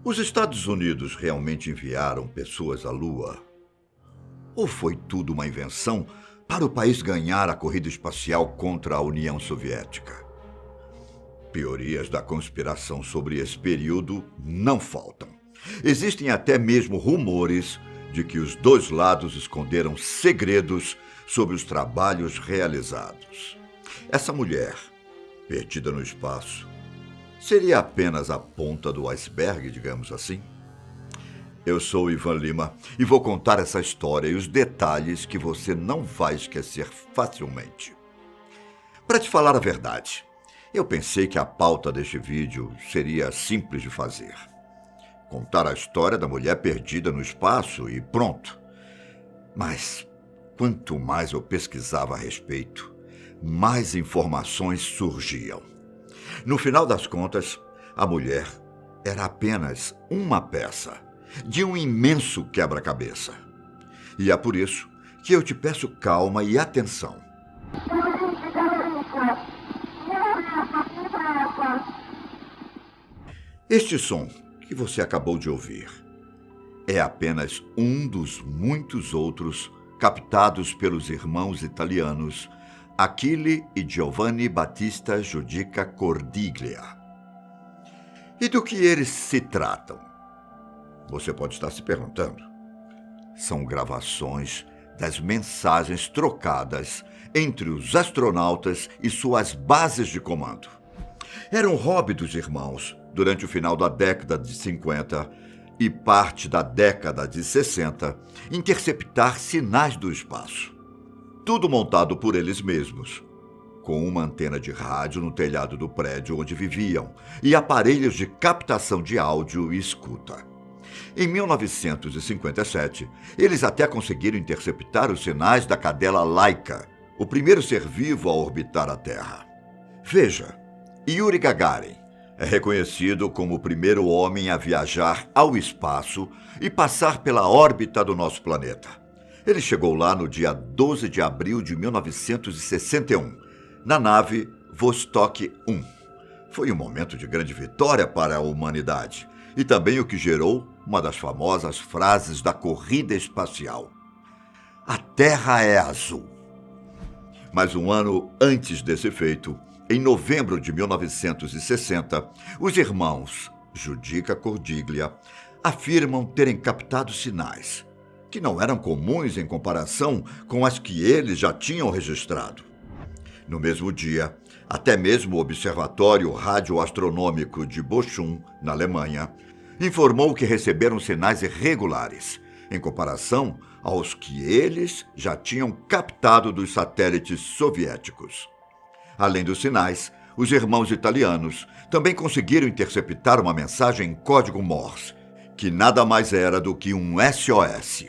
Os Estados Unidos realmente enviaram pessoas à Lua? Ou foi tudo uma invenção para o país ganhar a corrida espacial contra a União Soviética? Teorias da conspiração sobre esse período não faltam. Existem até mesmo rumores de que os dois lados esconderam segredos sobre os trabalhos realizados. Essa mulher, perdida no espaço, seria apenas a ponta do iceberg, digamos assim? Eu sou Ivan Lima e vou contar essa história e os detalhes que você não vai esquecer facilmente. Para te falar a verdade, eu pensei que a pauta deste vídeo seria simples de fazer. Contar a história da mulher perdida no espaço e pronto. Mas, quanto mais eu pesquisava a respeito, mais informações surgiam. No final das contas, a mulher era apenas uma peça de um imenso quebra-cabeça. E é por isso que eu te peço calma e atenção. Este som que você acabou de ouvir é apenas um dos muitos outros captados pelos irmãos italianos Achille e Giovanni Battista Giudica Cordiglia. E do que eles se tratam? Você pode estar se perguntando. São gravações das mensagens trocadas entre os astronautas e suas bases de comando. Era um hobby dos irmãos durante o final da década de 50 e parte da década de 60 interceptar sinais do espaço. Tudo montado por eles mesmos, com uma antena de rádio no telhado do prédio onde viviam e aparelhos de captação de áudio e escuta. Em 1957, eles até conseguiram interceptar os sinais da cadela Laika, o primeiro ser vivo a orbitar a Terra. Veja, Yuri Gagarin é reconhecido como o primeiro homem a viajar ao espaço e passar pela órbita do nosso planeta. Ele chegou lá no dia 12 de abril de 1961, na nave Vostok 1. Foi um momento de grande vitória para a humanidade e também o que gerou uma das famosas frases da corrida espacial: "A Terra é azul". Mas um ano antes desse feito, em novembro de 1960, os irmãos Giudica Cordiglia afirmam terem captado sinais que não eram comuns em comparação com as que eles já tinham registrado. No mesmo dia, até mesmo o Observatório Radioastronômico de Bochum, na Alemanha, informou que receberam sinais irregulares, em comparação aos que eles já tinham captado dos satélites soviéticos. Além dos sinais, os irmãos italianos também conseguiram interceptar uma mensagem em código Morse, que nada mais era do que um SOS.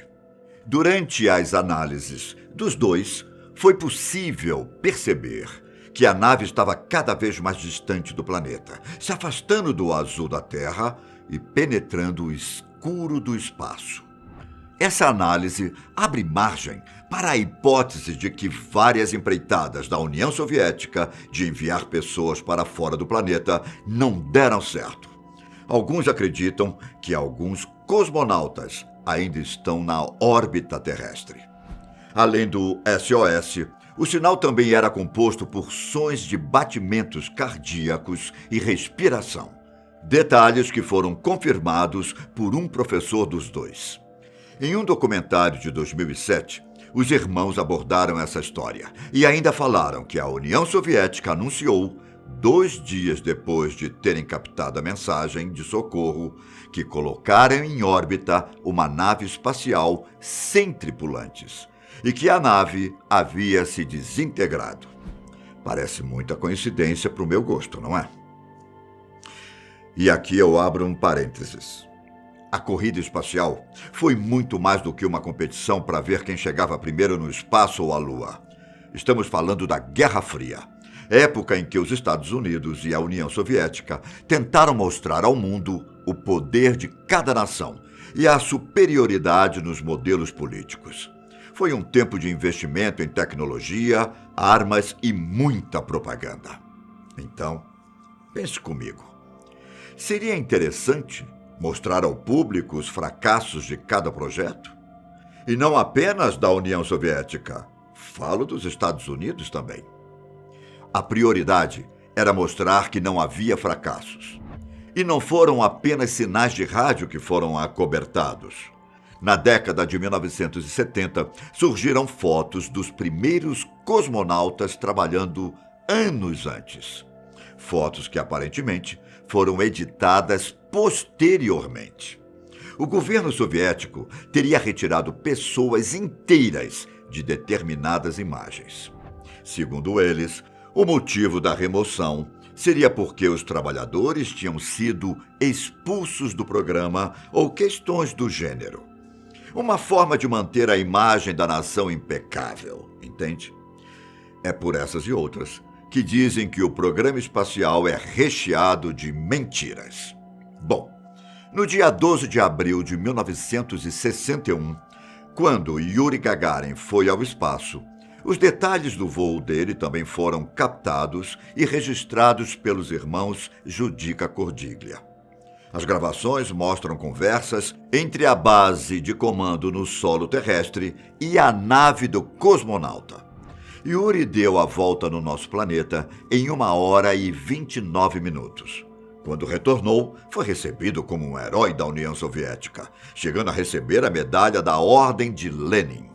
Durante as análises dos dois, foi possível perceber que a nave estava cada vez mais distante do planeta, se afastando do azul da Terra e penetrando o escuro do espaço. Essa análise abre margem para a hipótese de que várias empreitadas da União Soviética de enviar pessoas para fora do planeta não deram certo. Alguns acreditam que alguns cosmonautas ainda estão na órbita terrestre. Além do SOS, o sinal também era composto por sons de batimentos cardíacos e respiração. Detalhes que foram confirmados por um professor dos dois. Em um documentário de 2007, os irmãos abordaram essa história e ainda falaram que a União Soviética anunciou, 2 dias depois de terem captado a mensagem de socorro, que colocaram em órbita uma nave espacial sem tripulantes e que a nave havia se desintegrado. Parece muita coincidência para o meu gosto, não é? E aqui eu abro um parênteses. A corrida espacial foi muito mais do que uma competição para ver quem chegava primeiro no espaço ou à Lua. Estamos falando da Guerra Fria, época em que os Estados Unidos e a União Soviética tentaram mostrar ao mundo o poder de cada nação e a superioridade nos modelos políticos. Foi um tempo de investimento em tecnologia, armas e muita propaganda. Então, pense comigo. Seria interessante mostrar ao público os fracassos de cada projeto? E não apenas da União Soviética. Falo dos Estados Unidos também. A prioridade era mostrar que não havia fracassos. E não foram apenas sinais de rádio que foram acobertados. Na década de 1970, surgiram fotos dos primeiros cosmonautas trabalhando anos antes. Fotos que aparentemente foram editadas posteriormente. O governo soviético teria retirado pessoas inteiras de determinadas imagens. Segundo eles, o motivo da remoção seria porque os trabalhadores tinham sido expulsos do programa ou questões do gênero. Uma forma de manter a imagem da nação impecável, entende? É por essas e outras que dizem que o programa espacial é recheado de mentiras. Bom, no dia 12 de abril de 1961, quando Yuri Gagarin foi ao espaço, os detalhes do voo dele também foram captados e registrados pelos irmãos Judica Cordiglia. As gravações mostram conversas entre a base de comando no solo terrestre e a nave do cosmonauta. Yuri deu a volta no nosso planeta em 1 hora e 29 minutos. Quando retornou, foi recebido como um herói da União Soviética, chegando a receber a medalha da Ordem de Lenin.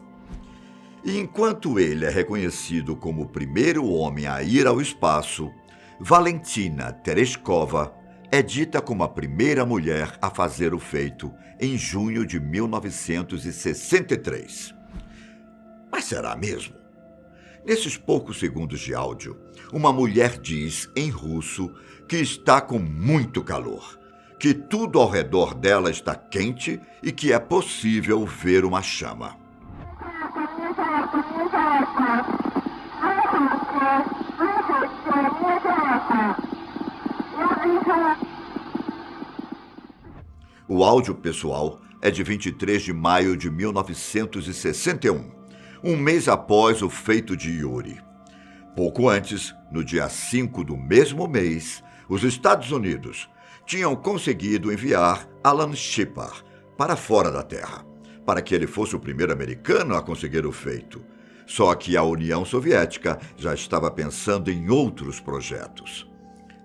E enquanto ele é reconhecido como o primeiro homem a ir ao espaço, Valentina Tereshkova é dita como a primeira mulher a fazer o feito em junho de 1963. Mas será mesmo? Nesses poucos segundos de áudio, uma mulher diz em russo que está com muito calor, que tudo ao redor dela está quente e que é possível ver uma chama. O áudio pessoal é de 23 de maio de 1961, um mês após o feito de Yuri. Pouco antes, no dia 5 do mesmo mês, os Estados Unidos tinham conseguido enviar Alan Shepard para fora da Terra, para que ele fosse o primeiro americano a conseguir o feito. Só que a União Soviética já estava pensando em outros projetos.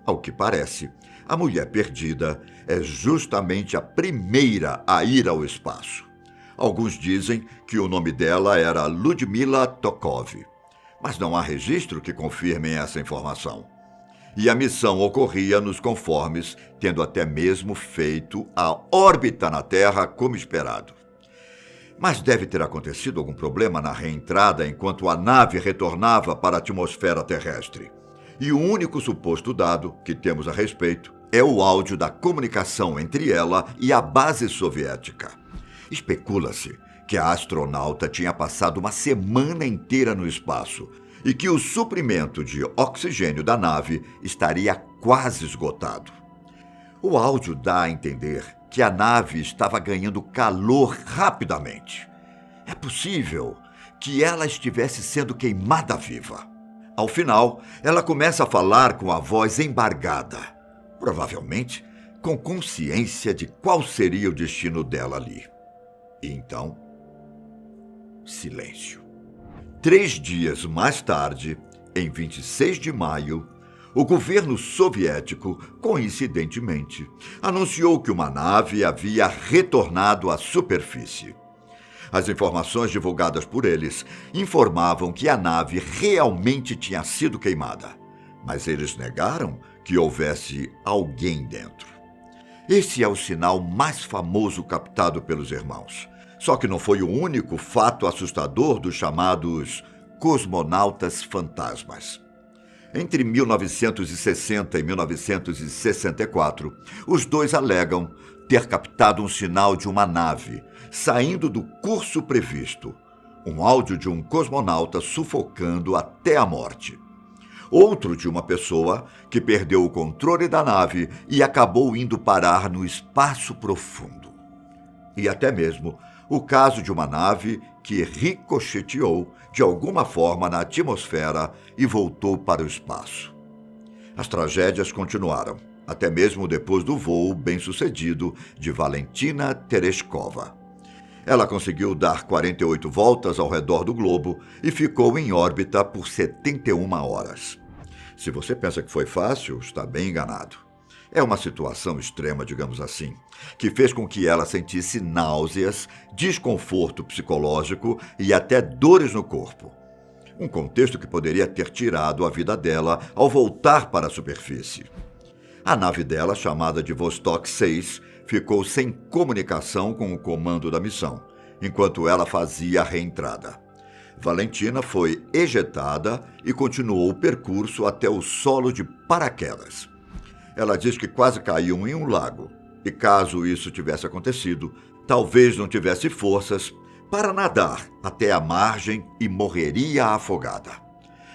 Ao que parece, a mulher perdida é justamente a primeira a ir ao espaço. Alguns dizem que o nome dela era Ludmila Tokov, mas não há registro que confirmem essa informação. E a missão ocorria nos conformes, tendo até mesmo feito a órbita na Terra como esperado. Mas deve ter acontecido algum problema na reentrada enquanto a nave retornava para a atmosfera terrestre. E o único suposto dado que temos a respeito é o áudio da comunicação entre ela e a base soviética. Especula-se que a astronauta tinha passado uma semana inteira no espaço e que o suprimento de oxigênio da nave estaria quase esgotado. O áudio dá a entender que a nave estava ganhando calor rapidamente. É possível que ela estivesse sendo queimada viva. Ao final, ela começa a falar com a voz embargada, provavelmente com consciência de qual seria o destino dela ali. E então, silêncio. 3 dias mais tarde, em 26 de maio, o governo soviético, coincidentemente, anunciou que uma nave havia retornado à superfície. As informações divulgadas por eles informavam que a nave realmente tinha sido queimada, mas eles negaram que houvesse alguém dentro. Esse é o sinal mais famoso captado pelos irmãos. Só que não foi o único fato assustador dos chamados cosmonautas fantasmas. Entre 1960 e 1964, os dois alegam ter captado um sinal de uma nave saindo do curso previsto, um áudio de um cosmonauta sufocando até a morte. Outro de uma pessoa que perdeu o controle da nave e acabou indo parar no espaço profundo. E até mesmo o caso de uma nave que ricocheteou de alguma forma na atmosfera e voltou para o espaço. As tragédias continuaram, até mesmo depois do voo bem-sucedido de Valentina Tereshkova. Ela conseguiu dar 48 voltas ao redor do globo e ficou em órbita por 71 horas. Se você pensa que foi fácil, está bem enganado. É uma situação extrema, digamos assim, que fez com que ela sentisse náuseas, desconforto psicológico e até dores no corpo. Um contexto que poderia ter tirado a vida dela ao voltar para a superfície. A nave dela, chamada de Vostok 6, ficou sem comunicação com o comando da missão, enquanto ela fazia a reentrada. Valentina foi ejetada e continuou o percurso até o solo de paraquedas. Ela diz que quase caiu em um lago, e caso isso tivesse acontecido, talvez não tivesse forças para nadar até a margem e morreria afogada.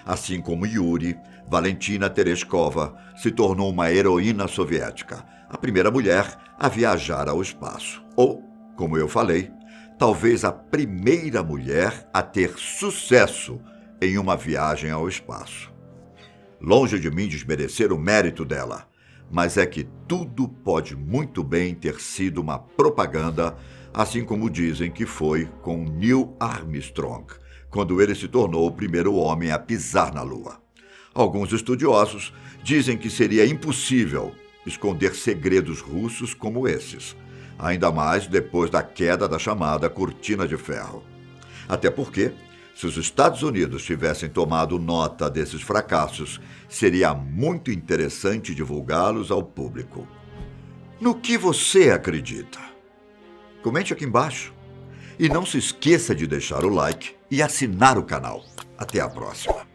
Assim como Yuri, Valentina Tereshkova se tornou uma heroína soviética, a primeira mulher a viajar ao espaço. Ou, como eu falei, talvez a primeira mulher a ter sucesso em uma viagem ao espaço. Longe de mim desmerecer o mérito dela, mas é que tudo pode muito bem ter sido uma propaganda, assim como dizem que foi com Neil Armstrong, quando ele se tornou o primeiro homem a pisar na Lua. Alguns estudiosos dizem que seria impossível esconder segredos russos como esses, ainda mais depois da queda da chamada Cortina de Ferro. Até porque, se os Estados Unidos tivessem tomado nota desses fracassos, seria muito interessante divulgá-los ao público. No que você acredita? Comente aqui embaixo. E não se esqueça de deixar o like e assinar o canal. Até a próxima.